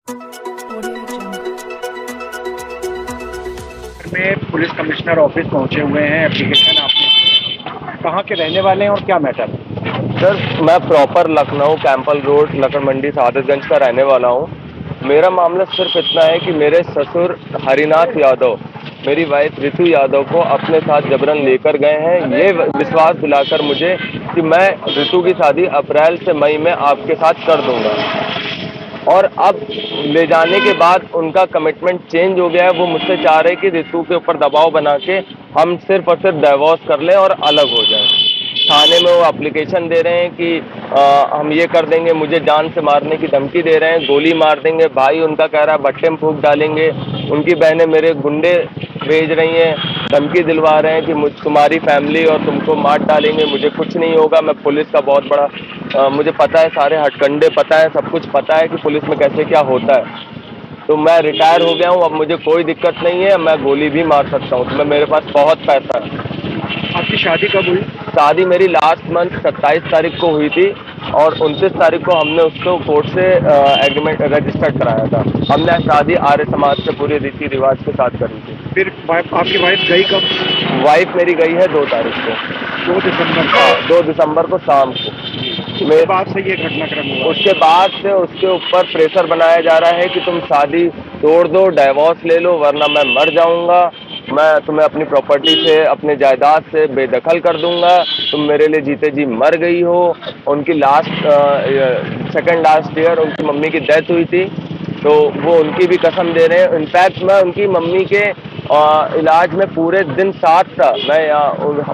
में police commissioner office पहुंचे हुए हैं। एप्लीकेशन आपने कहाँ के रहने वाले हैं और क्या मैटर है? सर, मैं प्रॉपर लखनऊ कैंपल रोड लक्कड़ मंडी सादतगंज का रहने वाला हूँ। मेरा मामला सिर्फ इतना है कि मेरे ससुर हरिनाथ यादव मेरी वाइफ रितु यादव को अपने साथ जबरन लेकर गए हैं, ये विश्वास दिलाकर मुझे कि मैं रितु की शादी अप्रैल से मई में आपके साथ कर दूंगा। और अब ले जाने के बाद उनका कमिटमेंट चेंज हो गया है। वो मुझसे चाह रहे हैं कि रितु के ऊपर दबाव बना के हम सिर्फ और सिर्फ डाइवोर्स कर लें और अलग हो जाएं। थाने में वो एप्लीकेशन दे रहे हैं कि हम ये कर देंगे, मुझे जान से मारने की धमकी दे रहे हैं, गोली मार देंगे। भाई उनका कह रहा है भट्टे में फूंक डालेंगे। उनकी बहनें मेरे गुंडे भेज रही हैं, धमकी दिलवा रहे हैं कि तुम्हारी फैमिली और तुमको मार डालेंगे। मुझे कुछ नहीं होगा, मैं पुलिस का बहुत बड़ा मुझे पता है, सारे हथकंडे पता है, सब कुछ पता है कि पुलिस में कैसे क्या होता है। तो मैं रिटायर हो गया हूँ, अब मुझे कोई दिक्कत नहीं है, मैं गोली भी मार सकता हूँ। तो मेरे पास बहुत पैसा है। आपकी शादी कब हुई? शादी मेरी लास्ट मंथ 27 तारीख को हुई थी और 29 तारीख को हमने उसको कोर्ट से एग्रीमेंट रजिस्टर्ड कराया था। हमने शादी आर्य समाज से पूरे रीति रिवाज के साथ करी थी। फिर आपकी वाइफ गई कब? वाइफ मेरी गई है 2 तारीख को। 2 दिसंबर को? हाँ, 2 दिसंबर को शाम को। उसके बाद से ये घटनाक्रम हुआ? उसके बाद से उसके ऊपर प्रेशर बनाया जा रहा है कि तुम शादी तोड़ दो, डाइवोर्स ले लो, वरना मैं मर जाऊंगा, मैं तुम्हें अपनी प्रॉपर्टी से, अपने जायदाद से बेदखल कर दूंगा, तुम मेरे लिए जीते जी मर गई हो। उनकी सेकंड लास्ट ईयर उनकी मम्मी की डेथ हुई थी, तो वो उनकी भी कसम दे रहे हैं। इनफैक्ट मैं उनकी मम्मी के इलाज में पूरे दिन साथ था। मैं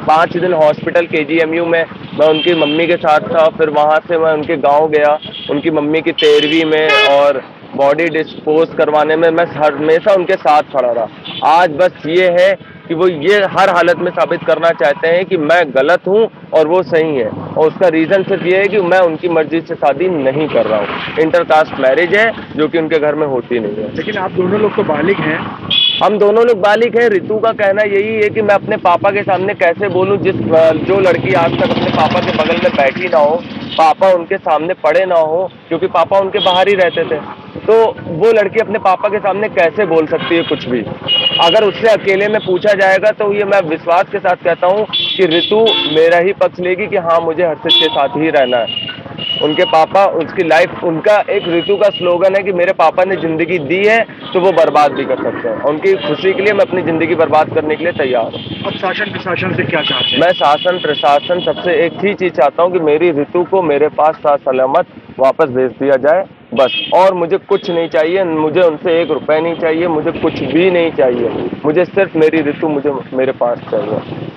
5 दिन हॉस्पिटल KGMU में मैं उनकी मम्मी के साथ था। फिर वहाँ से मैं उनके गांव गया, उनकी मम्मी की 13वीं में और बॉडी डिस्पोज करवाने में मैं हमेशा उनके साथ खड़ा रहा। आज बस ये है कि वो ये हर हालत में साबित करना चाहते हैं कि मैं गलत हूँ और वो सही है, और उसका रीज़न सिर्फ ये है कि मैं उनकी मर्जी से शादी नहीं कर रहा हूँ। इंटरकास्ट मैरिज है जो कि उनके घर में होती नहीं है। लेकिन आप दोनों लोग तो बालिग हैं। हम दोनों लोग बालिग हैं। रितु का कहना यही है कि मैं अपने पापा के सामने कैसे बोलूं, जो लड़की आज तक अपने पापा के बगल में बैठी ना हो, पापा उनके सामने पड़े ना हो, क्योंकि पापा उनके बाहर ही रहते थे, तो वो लड़की अपने पापा के सामने कैसे बोल सकती है कुछ भी। अगर उससे अकेले में पूछा जाएगा तो ये मैं विश्वास के साथ कहता हूँ कि रितु मेरा ही पक्ष लेगी कि हाँ, मुझे हर्षित के साथ ही रहना है। उनके पापा, उसकी लाइफ, उनका एक रितु का स्लोगन है कि मेरे पापा ने ज़िंदगी दी है तो वो बर्बाद भी कर सकते हैं। उनकी खुशी के लिए मैं अपनी ज़िंदगी बर्बाद करने के लिए तैयार हूँ। अब शासन प्रशासन से क्या चाहते हैं? मैं शासन प्रशासन सबसे एक ही चीज़ चाहता हूँ कि मेरी रितु को मेरे पास सलामत वापस भेज दिया जाए, बस। और मुझे कुछ नहीं चाहिए, मुझे उनसे 1 रुपये नहीं चाहिए, मुझे कुछ भी नहीं चाहिए। मुझे सिर्फ मेरी रितु मुझे मेरे पास चाहिए।